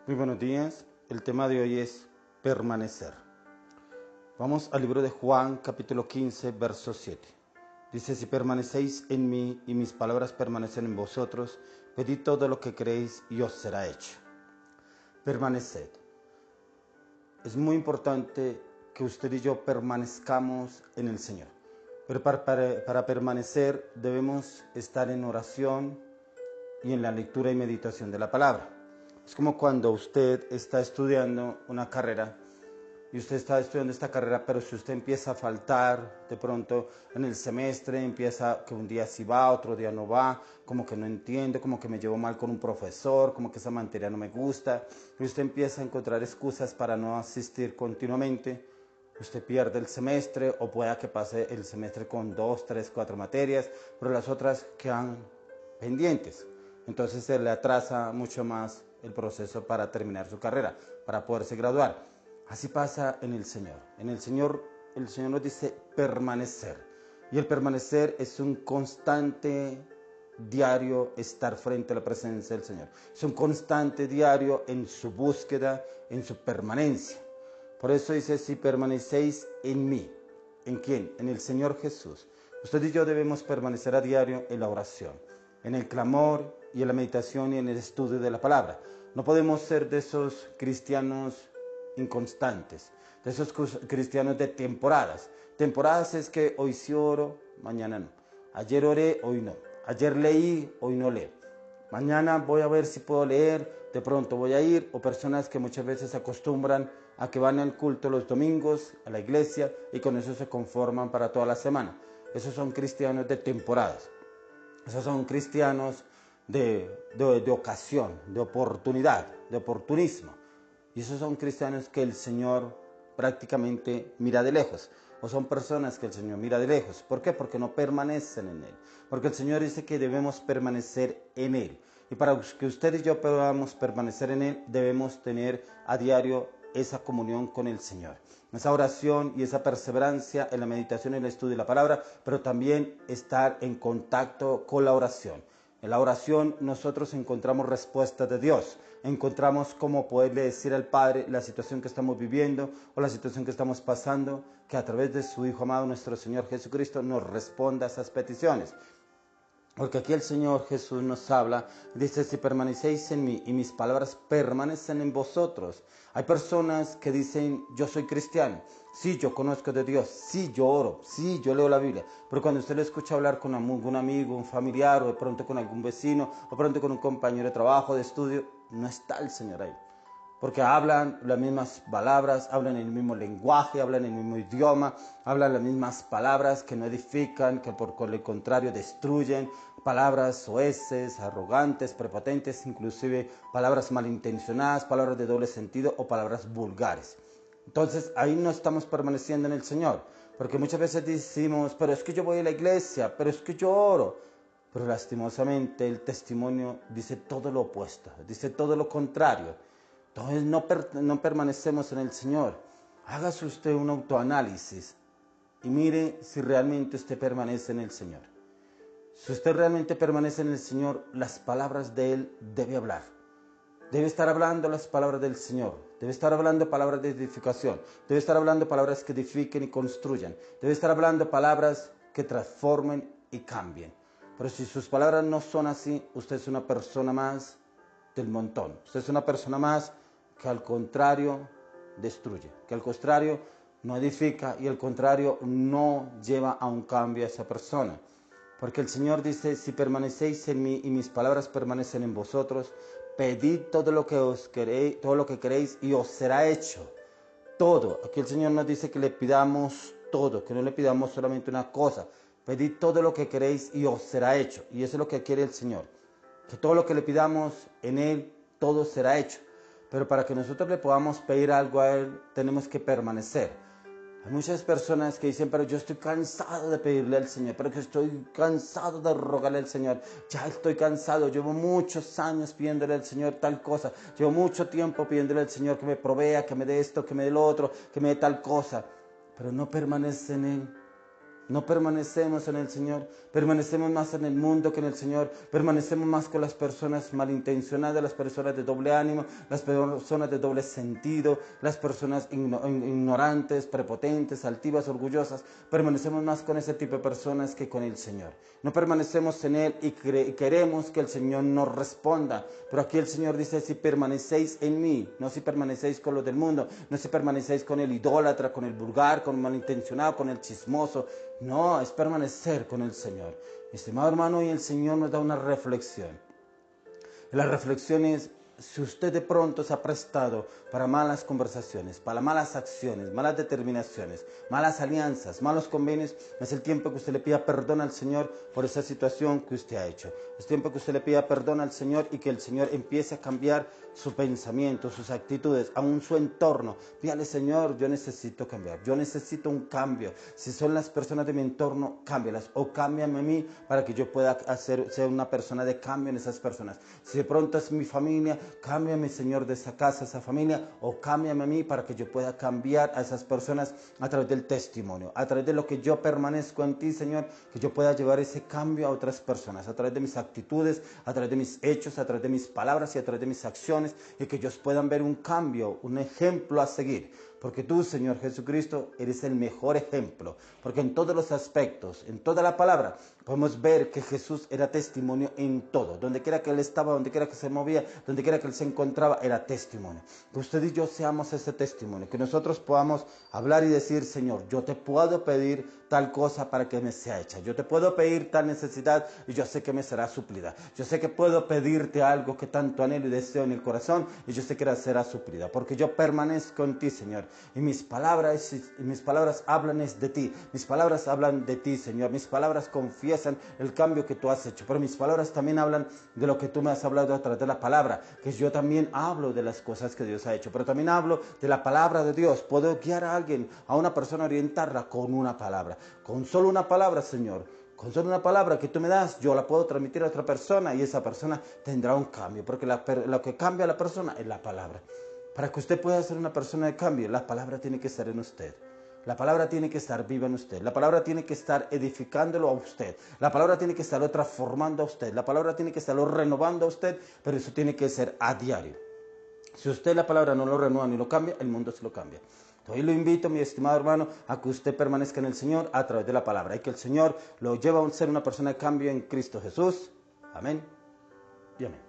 Muy buenos días, el tema de hoy es permanecer. Vamos al libro de Juan, capítulo 15, verso 7. Dice, si permanecéis en mí y mis palabras permanecen en vosotros, pedid todo lo que queréis y os será hecho. Permaneced. Es muy importante que usted y yo permanezcamos en el Señor. Pero para permanecer debemos estar en oración y en la lectura y meditación de la palabra. Es como cuando usted está estudiando una carrera y usted está estudiando esta carrera, pero si usted empieza a faltar de pronto en el semestre, empieza que un día sí va, otro día no va, como que no entiende, como que me llevo mal con un profesor, como que esa materia no me gusta, y usted empieza a encontrar excusas para no asistir continuamente, usted pierde el semestre o pueda que pase el semestre con 2, 3, 4 materias, pero las otras quedan pendientes. Entonces se le atrasa mucho más el proceso para terminar su carrera, para poderse graduar. Así pasa en el Señor. En el Señor nos dice permanecer. Y el permanecer es un constante diario estar frente a la presencia del Señor. Es un constante diario en su búsqueda, en su permanencia. Por eso dice, si permanecéis en mí. ¿En quién? En el Señor Jesús. Usted y yo debemos permanecer a diario en la oración, en el clamor y en la meditación y en el estudio de la palabra. No podemos ser de esos cristianos inconstantes, de esos cristianos de temporadas. Temporadas es que hoy sí oro, mañana no. Ayer oré, hoy no. Ayer leí, hoy no leo. Mañana voy a ver si puedo leer, de pronto voy a ir, o personas que muchas veces se acostumbran a que van al culto los domingos, a la iglesia, y con eso se conforman para toda la semana. Esos son cristianos de temporadas. Esos son cristianos de ocasión, de oportunidad, de oportunismo. Y esos son cristianos que el Señor prácticamente mira de lejos. O son personas que el Señor mira de lejos. ¿Por qué? Porque no permanecen en Él. Porque el Señor dice que debemos permanecer en Él. Y para que usted y yo podamos permanecer en Él, debemos tener a diario esa comunión con el Señor, esa oración y esa perseverancia en la meditación y el estudio de la palabra, pero también estar en contacto con la oración. En la oración nosotros encontramos respuestas de Dios, encontramos cómo poderle decir al Padre la situación que estamos viviendo o la situación que estamos pasando, que a través de su Hijo amado, nuestro Señor Jesucristo, nos responda a esas peticiones. Porque aquí el Señor Jesús nos habla, dice, si permanecéis en mí y mis palabras permanecen en vosotros. Hay personas que dicen, yo soy cristiano, sí, yo conozco de Dios, sí, yo oro, sí, yo leo la Biblia. Pero cuando usted le escucha hablar con algún amigo, un familiar, o de pronto con algún vecino, o de pronto con un compañero de trabajo, de estudio, no está el Señor ahí. Porque hablan las mismas palabras, hablan el mismo lenguaje, hablan el mismo idioma, hablan las mismas palabras que no edifican, que por el contrario destruyen, palabras soeces, arrogantes, prepotentes, inclusive palabras malintencionadas, palabras de doble sentido o palabras vulgares. Entonces ahí no estamos permaneciendo en el Señor, porque muchas veces decimos, pero es que yo voy a la iglesia, pero es que yo oro. Pero lastimosamente el testimonio dice todo lo opuesto, dice todo lo contrario. Entonces no permanecemos en el Señor. Hágase usted un autoanálisis y mire si realmente usted permanece en el Señor. Si usted realmente permanece en el Señor, las palabras de Él debe hablar. Debe estar hablando las palabras del Señor. Debe estar hablando palabras de edificación. Debe estar hablando palabras que edifiquen y construyan. Debe estar hablando palabras que transformen y cambien. Pero si sus palabras no son así, usted es una persona más del montón. Usted es una persona más que al contrario destruye, que al contrario no edifica y al contrario no lleva a un cambio a esa persona. Porque el Señor dice, si permanecéis en mí y mis palabras permanecen en vosotros, pedid todo lo que queréis y os será hecho. Todo. Aquí el Señor nos dice que le pidamos todo, que no le pidamos solamente una cosa. Pedid todo lo que queréis y os será hecho. Y eso es lo que quiere el Señor. Que todo lo que le pidamos en Él, todo será hecho. Pero para que nosotros le podamos pedir algo a Él, tenemos que permanecer. Hay muchas personas que dicen, pero yo estoy cansado de pedirle al Señor, pero que estoy cansado de rogarle al Señor. Ya estoy cansado, llevo muchos años pidiéndole al Señor tal cosa. Llevo mucho tiempo pidiéndole al Señor que me provea, que me dé esto, que me dé lo otro, que me dé tal cosa. Pero no permanece en Él. No permanecemos en el Señor, permanecemos más en el mundo que en el Señor, permanecemos más con las personas malintencionadas, las personas de doble ánimo, las personas de doble sentido, las personas ignorantes, prepotentes, altivas, orgullosas. Permanecemos más con ese tipo de personas que con el Señor. No permanecemos en Él y queremos que el Señor nos responda. Pero aquí el Señor dice, si permanecéis en mí, no si permanecéis con los del mundo, no si permanecéis con el idólatra, con el vulgar, con el malintencionado, con el chismoso. No, es permanecer con el Señor. Estimado hermano, y el Señor nos da una reflexión. La reflexión es, si usted de pronto se ha prestado para malas conversaciones, para malas acciones, malas determinaciones, malas alianzas, malos convenios, es el tiempo que usted le pida perdón al Señor por esa situación que usted ha hecho. Es tiempo que usted le pida perdón al Señor y que el Señor empiece a cambiar su pensamiento, sus actitudes, aún su entorno. Pídale, Señor, yo necesito cambiar, yo necesito un cambio. Si son las personas de mi entorno, cámbialas o cámbiame a mí para que yo pueda ser una persona de cambio en esas personas. Si de pronto es mi familia, cámbiame, Señor, de esa casa, esa familia, o cámbiame a mí para que yo pueda cambiar a esas personas a través del testimonio, a través de lo que yo permanezco en ti, Señor, que yo pueda llevar ese cambio a otras personas, a través de mis actitudes, a través de mis hechos, a través de mis palabras y a través de mis acciones, y que ellos puedan ver un cambio, un ejemplo a seguir. Porque tú, Señor Jesucristo, eres el mejor ejemplo. Porque en todos los aspectos, en toda la palabra, podemos ver que Jesús era testimonio en todo. Donde quiera que Él estaba, donde quiera que se movía, donde quiera que Él se encontraba, era testimonio. Que usted y yo seamos ese testimonio. Que nosotros podamos hablar y decir, Señor, yo te puedo pedir tal cosa para que me sea hecha. Yo te puedo pedir tal necesidad y yo sé que me será suplida. Yo sé que puedo pedirte algo que tanto anhelo y deseo en el corazón y yo sé que será suplida. Porque yo permanezco en ti, Señor. Y mis palabras hablan de ti. Mis palabras hablan de ti, Señor. Mis palabras confiesan el cambio que tú has hecho. Pero mis palabras también hablan de lo que tú me has hablado a través de la palabra. Que yo también hablo de las cosas que Dios ha hecho. Pero también hablo de la palabra de Dios. Puedo guiar a alguien, a una persona, orientarla con una palabra. Con solo una palabra, Señor. Con solo una palabra que tú me das, yo la puedo transmitir a otra persona y esa persona tendrá un cambio. Porque lo que cambia a la persona es la palabra. Para que usted pueda ser una persona de cambio, la palabra tiene que estar en usted. La palabra tiene que estar viva en usted. La palabra tiene que estar edificándolo a usted. La palabra tiene que estarlo transformando a usted. La palabra tiene que estarlo renovando a usted, pero eso tiene que ser a diario. Si usted la palabra no lo renueva ni lo cambia, el mundo se lo cambia. Hoy lo invito, mi estimado hermano, a que usted permanezca en el Señor a través de la palabra y que el Señor lo lleve a ser una persona de cambio en Cristo Jesús. Amén y amén.